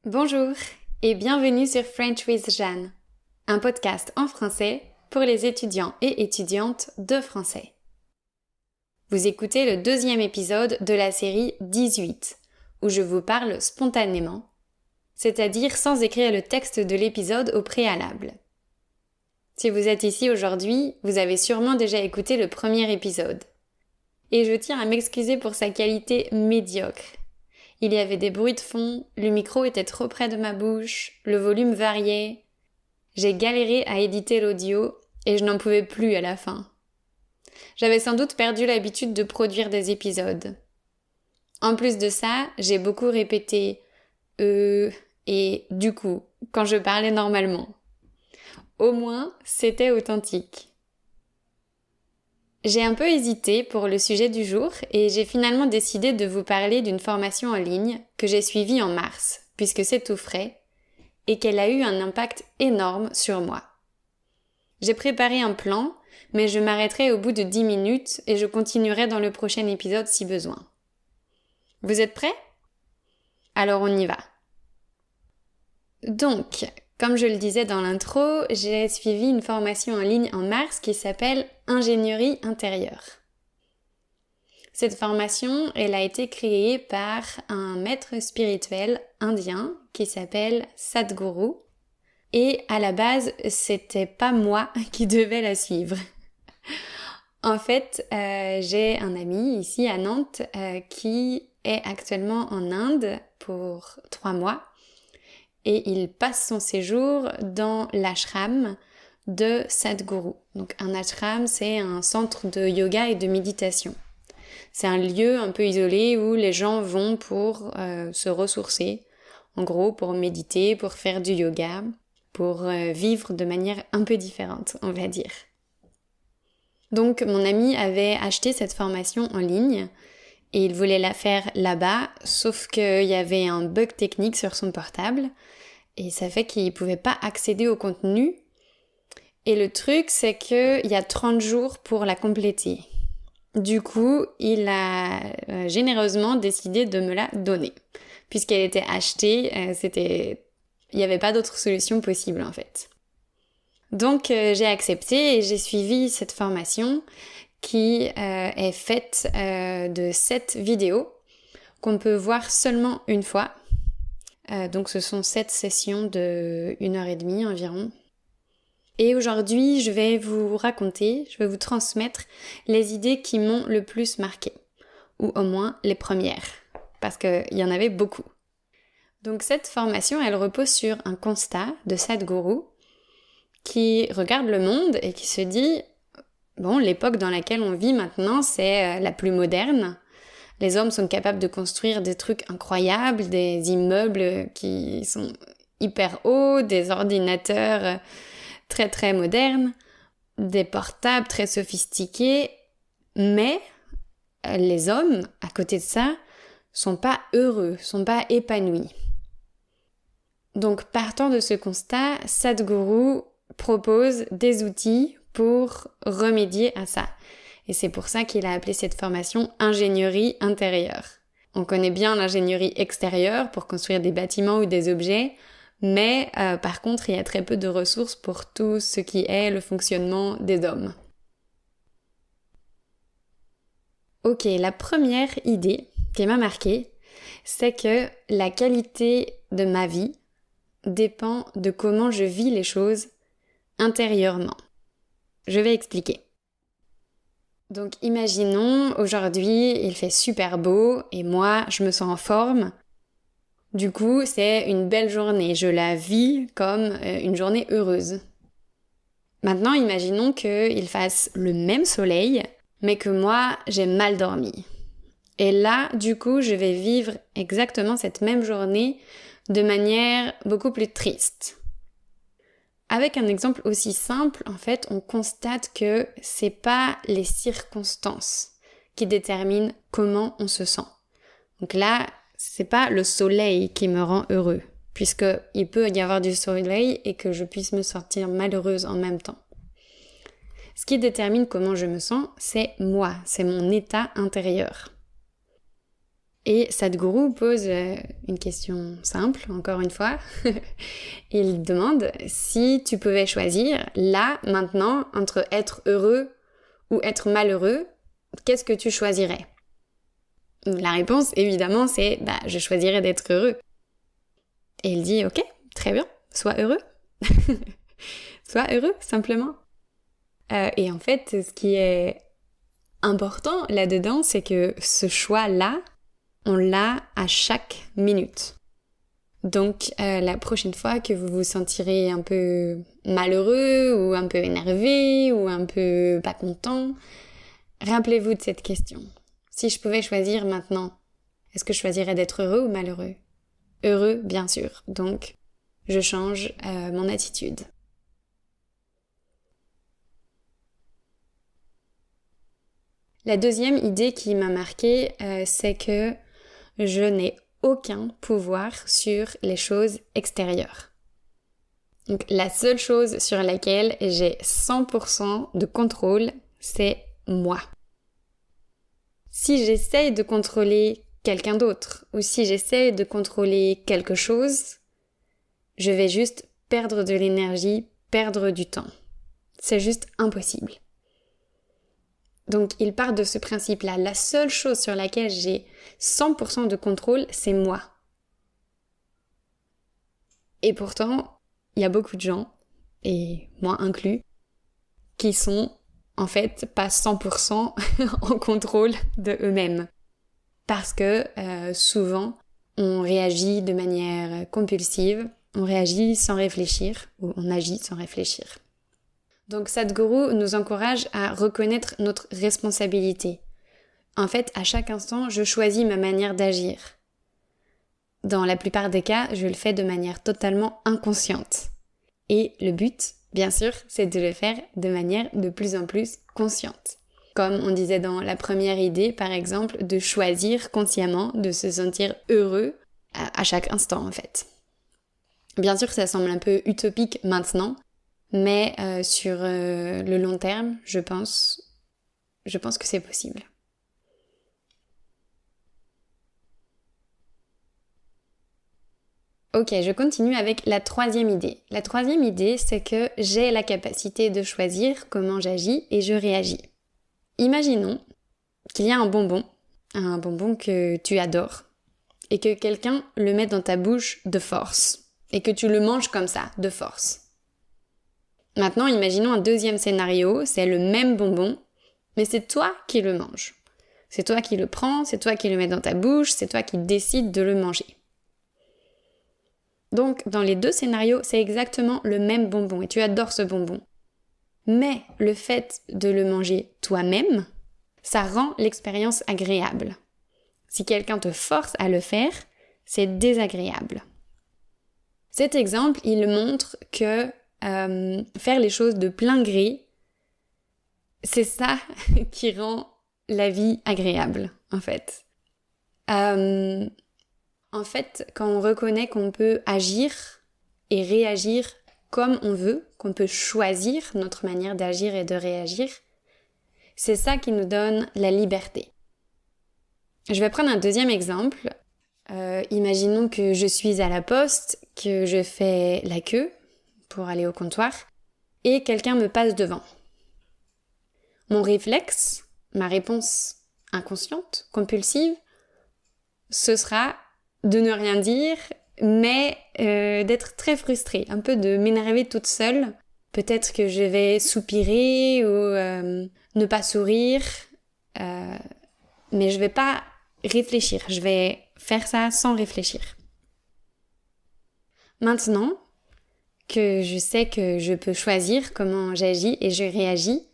Bonjour et bienvenue sur French with Jeanne, un podcast en français pour les étudiants et étudiantes de français. Vous écoutez le 2e épisode de la série 18, où je vous parle spontanément, c'est-à-dire sans écrire le texte de l'épisode au préalable. Si vous êtes ici aujourd'hui, vous avez sûrement déjà écouté le premier épisode. Et je tiens à m'excuser pour sa qualité médiocre. Il y avait des bruits de fond, le micro était trop près de ma bouche, le volume variait. J'ai galéré à éditer l'audio et je n'en pouvais plus à la fin. J'avais sans doute perdu l'habitude de produire des épisodes. En plus de ça, j'ai beaucoup répété « et du coup » quand je parlais normalement. Au moins, c'était authentique. J'ai un peu hésité pour le sujet du jour et j'ai finalement décidé de vous parler d'une formation en ligne que j'ai suivie en mars, puisque c'est tout frais, et qu'elle a eu un impact énorme sur moi. J'ai préparé un plan, mais je m'arrêterai au bout de 10 minutes et je continuerai dans le prochain épisode si besoin. Vous êtes prêts ? Alors on y va. Donc, comme je le disais dans l'intro, j'ai suivi une formation en ligne en mars qui s'appelle Ingénierie intérieure. Cette formation, elle a été créée par un maître spirituel indien qui s'appelle Sadhguru. Et à la base, c'était pas moi qui devais la suivre. En fait, j'ai un ami ici à Nantes qui est actuellement en Inde pour 3 mois. Et il passe son séjour dans l'ashram de Sadhguru. Donc un ashram, c'est un centre de yoga et de méditation. C'est un lieu un peu isolé où les gens vont pour se ressourcer, en gros pour méditer, pour faire du yoga, pour vivre de manière un peu différente, on va dire. Donc mon ami avait acheté cette formation en ligne et il voulait la faire là-bas, sauf qu'il y avait un bug technique sur son portable et ça fait qu'il ne pouvait pas accéder au contenu. Et le truc, c'est qu'il y a 30 jours pour la compléter. Du coup, il a généreusement décidé de me la donner. Puisqu'elle était achetée, il n'y avait pas d'autre solution possible en fait. Donc j'ai accepté et j'ai suivi cette formation qui est faite de 7 vidéos qu'on peut voir seulement une fois. Donc ce sont 7 sessions de 1h30 environ. Et aujourd'hui, je vais vous transmettre les idées qui m'ont le plus marqué. Ou au moins les premières, parce qu'il y en avait beaucoup. Donc cette formation, elle repose sur un constat de Sadhguru qui regarde le monde et qui se dit bon, l'époque dans laquelle on vit maintenant, c'est la plus moderne. Les hommes sont capables de construire des trucs incroyables, des immeubles qui sont hyper hauts, des ordinateurs très très modernes, des portables très sophistiqués, mais les hommes, à côté de ça, sont pas heureux, sont pas épanouis. Donc partant de ce constat, Sadhguru propose des outils pour remédier à ça. Et c'est pour ça qu'il a appelé cette formation ingénierie intérieure. On connaît bien l'ingénierie extérieure pour construire des bâtiments ou des objets, mais par contre, il y a très peu de ressources pour tout ce qui est le fonctionnement des hommes. Ok, la première idée qui m'a marquée, c'est que la qualité de ma vie dépend de comment je vis les choses intérieurement. Je vais expliquer. Donc imaginons, aujourd'hui, il fait super beau et moi, je me sens en forme. Du coup, c'est une belle journée. Je la vis comme une journée heureuse. Maintenant, imaginons qu'il fasse le même soleil, mais que moi, j'ai mal dormi. Et là, du coup, je vais vivre exactement cette même journée de manière beaucoup plus triste. Avec un exemple aussi simple, en fait, on constate que c'est pas les circonstances qui déterminent comment on se sent. Donc là, c'est pas le soleil qui me rend heureux, puisqu'il peut y avoir du soleil et que je puisse me sentir malheureuse en même temps. Ce qui détermine comment je me sens, c'est moi, c'est mon état intérieur. Et Sadhguru pose une question simple, encore une fois. Il demande si tu pouvais choisir, là, maintenant, entre être heureux ou être malheureux, qu'est-ce que tu choisirais? La réponse, évidemment, c'est je choisirais d'être heureux. Et il dit ok, très bien, sois heureux. Sois heureux, simplement. Et en fait, ce qui est important là-dedans, c'est que ce choix-là, on l'a à chaque minute. Donc, la prochaine fois que vous vous sentirez un peu malheureux ou un peu énervé ou un peu pas content, rappelez-vous de cette question. Si je pouvais choisir maintenant, est-ce que je choisirais d'être heureux ou malheureux? Heureux, bien sûr. Donc, je change mon attitude. La deuxième idée qui m'a marquée, c'est que je n'ai aucun pouvoir sur les choses extérieures. Donc, la seule chose sur laquelle j'ai 100% de contrôle, c'est moi. Si j'essaye de contrôler quelqu'un d'autre ou si j'essaye de contrôler quelque chose, je vais juste perdre de l'énergie, perdre du temps. C'est juste impossible. Donc il part de ce principe-là. La seule chose sur laquelle j'ai 100% de contrôle, c'est moi. Et pourtant, il y a beaucoup de gens, et moi inclus, qui sont en fait pas 100% en contrôle de eux-mêmes. Parce que souvent, on réagit de manière compulsive, on réagit sans réfléchir, ou on agit sans réfléchir. Donc Sadhguru nous encourage à reconnaître notre responsabilité. En fait, à chaque instant, je choisis ma manière d'agir. Dans la plupart des cas, je le fais de manière totalement inconsciente. Et le but, bien sûr, c'est de le faire de manière de plus en plus consciente. Comme on disait dans la première idée, par exemple, de choisir consciemment de se sentir heureux à chaque instant, en fait. Bien sûr, ça semble un peu utopique maintenant, mais sur le long terme, je pense que c'est possible. Ok, je continue avec la troisième idée. La troisième idée, c'est que j'ai la capacité de choisir comment j'agis et je réagis. Imaginons qu'il y a un bonbon que tu adores, et que quelqu'un le met dans ta bouche de force, et que tu le manges comme ça, de force. Maintenant, imaginons un deuxième scénario, c'est le même bonbon, mais c'est toi qui le manges. C'est toi qui le prends, c'est toi qui le mets dans ta bouche, c'est toi qui décides de le manger. Donc, dans les deux scénarios, c'est exactement le même bonbon, et tu adores ce bonbon. Mais le fait de le manger toi-même, ça rend l'expérience agréable. Si quelqu'un te force à le faire, c'est désagréable. Cet exemple, il montre que faire les choses de plein gré, c'est ça qui rend la vie agréable, en fait. En fait, quand on reconnaît qu'on peut agir et réagir comme on veut, qu'on peut choisir notre manière d'agir et de réagir, c'est ça qui nous donne la liberté. Je vais prendre un deuxième exemple. Imaginons que je suis à la poste, que je fais la queue pour aller au comptoir, et quelqu'un me passe devant. Mon réflexe, ma réponse inconsciente, compulsive, ce sera de ne rien dire, mais d'être très frustrée, un peu de m'énerver toute seule. Peut-être que je vais soupirer ou ne pas sourire, mais je vais pas réfléchir, je vais faire ça sans réfléchir. Maintenant que je sais que je peux choisir comment j'agis et je réagis,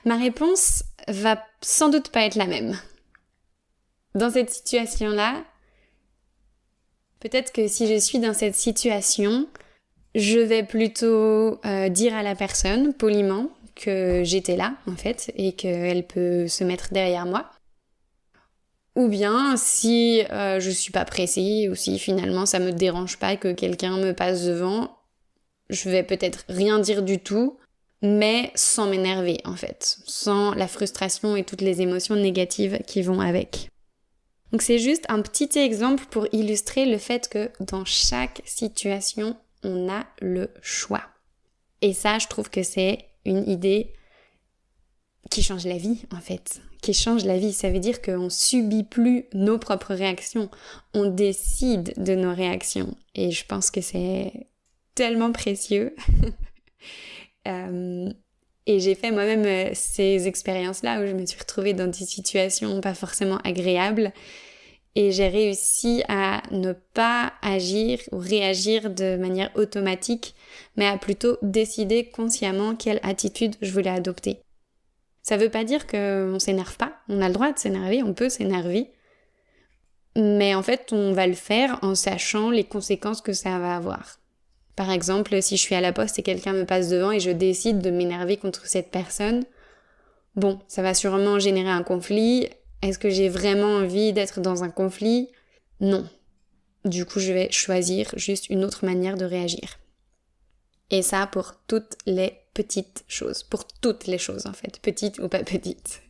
ma réponse va sans doute pas être la même. Dans cette situation-là, peut-être que si je suis dans cette situation, je vais plutôt dire à la personne, poliment, que j'étais là, en fait, et qu'elle peut se mettre derrière moi. Ou bien, si je suis pas pressée, ou si finalement ça me dérange pas que quelqu'un me passe devant, je vais peut-être rien dire du tout, mais sans m'énerver, en fait, sans la frustration et toutes les émotions négatives qui vont avec. Donc c'est juste un petit exemple pour illustrer le fait que dans chaque situation, on a le choix. Et ça, je trouve que c'est une idée qui change la vie, en fait. Qui change la vie. Ça veut dire qu'on subit plus nos propres réactions. On décide de nos réactions. Et je pense que c'est tellement précieux. Et j'ai fait moi-même ces expériences-là où je me suis retrouvée dans des situations pas forcément agréables. Et j'ai réussi à ne pas agir ou réagir de manière automatique, mais à plutôt décider consciemment quelle attitude je voulais adopter. Ça veut pas dire qu'on s'énerve pas, on a le droit de s'énerver, on peut s'énerver, mais en fait on va le faire en sachant les conséquences que ça va avoir. Par exemple, si je suis à la poste et quelqu'un me passe devant et je décide de m'énerver contre cette personne, bon, ça va sûrement générer un conflit. Est-ce que j'ai vraiment envie d'être dans un conflit ? Non. Du coup, je vais choisir juste une autre manière de réagir. Et ça pour toutes les petites choses. Pour toutes les choses en fait, petites ou pas petites.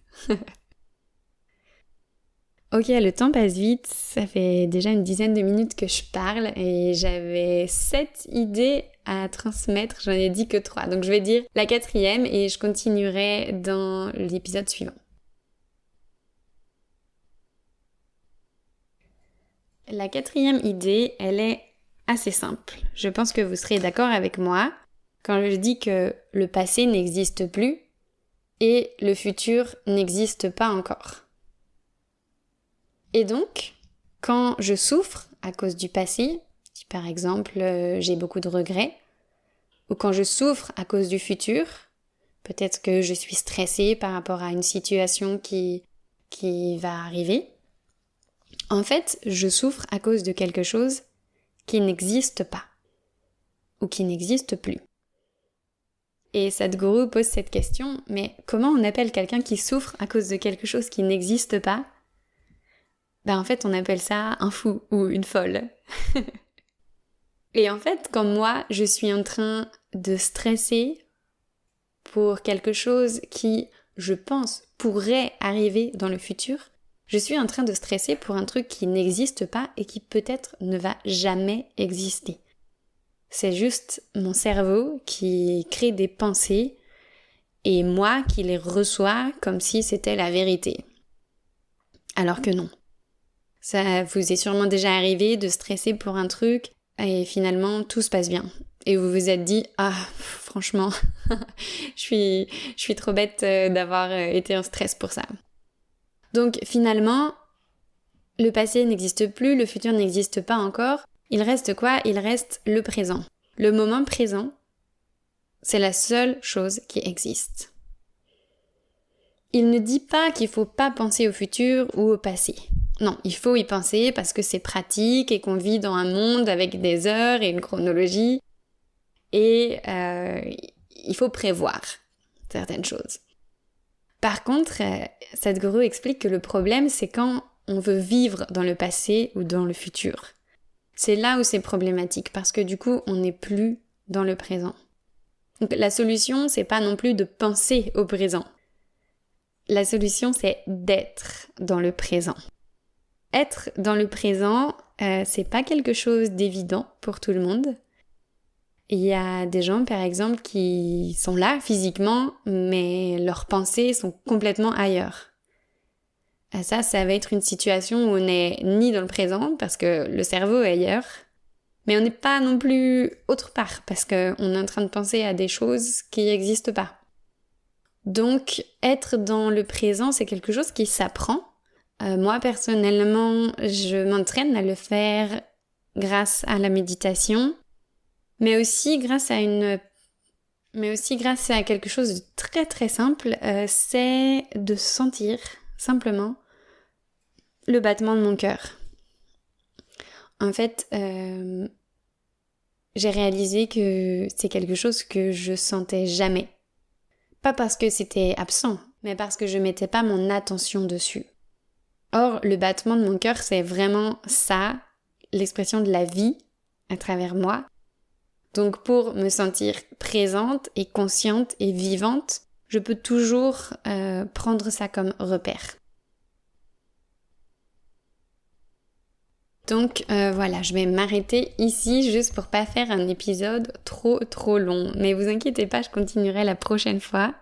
Ok, le temps passe vite, ça fait déjà une dizaine de minutes que je parle et j'avais 7 idées à transmettre, j'en ai dit que 3. Donc je vais dire la 4e et je continuerai dans l'épisode suivant. La 4e idée, elle est assez simple. Je pense que vous serez d'accord avec moi quand je dis que le passé n'existe plus et le futur n'existe pas encore. Et donc, quand je souffre à cause du passé, si par exemple j'ai beaucoup de regrets, ou quand je souffre à cause du futur, peut-être que je suis stressée par rapport à une situation qui va arriver, en fait, je souffre à cause de quelque chose qui n'existe pas, ou qui n'existe plus. Et Sadhguru pose cette question, mais comment on appelle quelqu'un qui souffre à cause de quelque chose qui n'existe pas ? En fait, on appelle ça un fou ou une folle. Et en fait, quand moi, je suis en train de stresser pour quelque chose qui, je pense, pourrait arriver dans le futur, je suis en train de stresser pour un truc qui n'existe pas et qui peut-être ne va jamais exister. C'est juste mon cerveau qui crée des pensées et moi qui les reçois comme si c'était la vérité. Alors que non. Ça vous est sûrement déjà arrivé de stresser pour un truc et finalement tout se passe bien. Et vous vous êtes dit, franchement, je suis trop bête d'avoir été en stress pour ça. Donc finalement, le passé n'existe plus, le futur n'existe pas encore. Il reste quoi ? Il reste le présent. Le moment présent, c'est la seule chose qui existe. Il ne dit pas qu'il faut pas penser au futur ou au passé. Non, il faut y penser parce que c'est pratique et qu'on vit dans un monde avec des heures et une chronologie. Et il faut prévoir certaines choses. Par contre, Sadhguru explique que le problème, c'est quand on veut vivre dans le passé ou dans le futur. C'est là où c'est problématique parce que du coup, on n'est plus dans le présent. Donc la solution, c'est pas non plus de penser au présent. La solution, c'est d'être dans le présent. Être dans le présent, c'est pas quelque chose d'évident pour tout le monde. Il y a des gens, par exemple, qui sont là physiquement, mais leurs pensées sont complètement ailleurs. Ça va être une situation où on n'est ni dans le présent, parce que le cerveau est ailleurs, mais on n'est pas non plus autre part, parce qu'on est en train de penser à des choses qui n'existent pas. Donc, être dans le présent, c'est quelque chose qui s'apprend. Moi, personnellement, je m'entraîne à le faire grâce à la méditation, mais aussi grâce à quelque chose de très très simple, c'est de sentir simplement le battement de mon cœur. En fait, j'ai réalisé que c'est quelque chose que je sentais jamais. Pas parce que c'était absent, mais parce que je mettais pas mon attention dessus. Or, le battement de mon cœur, c'est vraiment ça, l'expression de la vie à travers moi. Donc pour me sentir présente et consciente et vivante, je peux toujours prendre ça comme repère. Donc voilà, je vais m'arrêter ici juste pour pas faire un épisode trop long. Mais vous inquiétez pas, je continuerai la prochaine fois.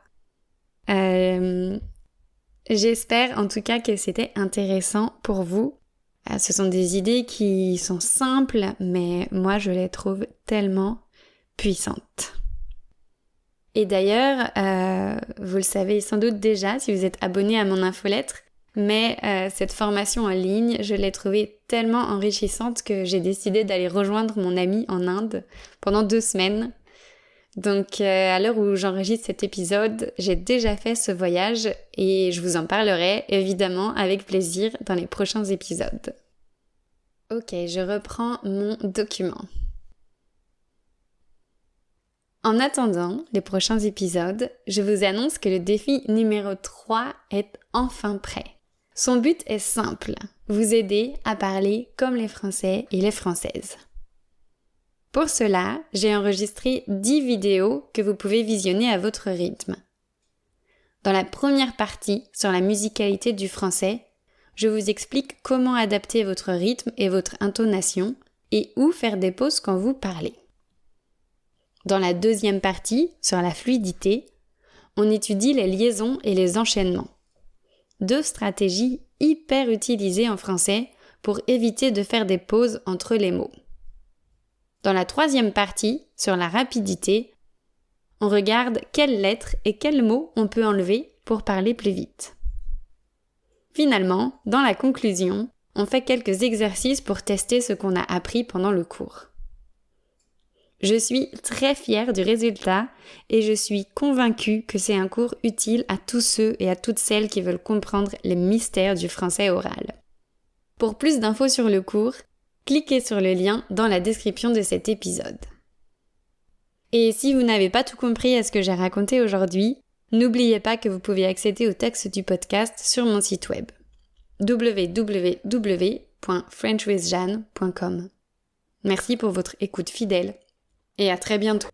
J'espère en tout cas que c'était intéressant pour vous. Ce sont des idées qui sont simples, mais moi je les trouve tellement puissantes. Et d'ailleurs, vous le savez sans doute déjà si vous êtes abonné à mon infolettre, mais cette formation en ligne, je l'ai trouvée tellement enrichissante que j'ai décidé d'aller rejoindre mon ami en Inde pendant 2 semaines. Donc à l'heure où j'enregistre cet épisode, j'ai déjà fait ce voyage et je vous en parlerai évidemment avec plaisir dans les prochains épisodes. Ok, je reprends mon document. En attendant les prochains épisodes, je vous annonce que le défi numéro 3 est enfin prêt. Son but est simple, vous aider à parler comme les Français et les Françaises. Pour cela, j'ai enregistré 10 vidéos que vous pouvez visionner à votre rythme. Dans la première partie, sur la musicalité du français, je vous explique comment adapter votre rythme et votre intonation et où faire des pauses quand vous parlez. Dans la deuxième partie, sur la fluidité, on étudie les liaisons et les enchaînements. 2 stratégies hyper utilisées en français pour éviter de faire des pauses entre les mots. Dans la troisième partie, sur la rapidité, on regarde quelles lettres et quels mots on peut enlever pour parler plus vite. Finalement, dans la conclusion, on fait quelques exercices pour tester ce qu'on a appris pendant le cours. Je suis très fière du résultat et je suis convaincue que c'est un cours utile à tous ceux et à toutes celles qui veulent comprendre les mystères du français oral. Pour plus d'infos sur le cours, cliquez sur le lien dans la description de cet épisode. Et si vous n'avez pas tout compris à ce que j'ai raconté aujourd'hui, n'oubliez pas que vous pouvez accéder au texte du podcast sur mon site web www.frenchwithjeanne.com. Merci pour votre écoute fidèle et à très bientôt.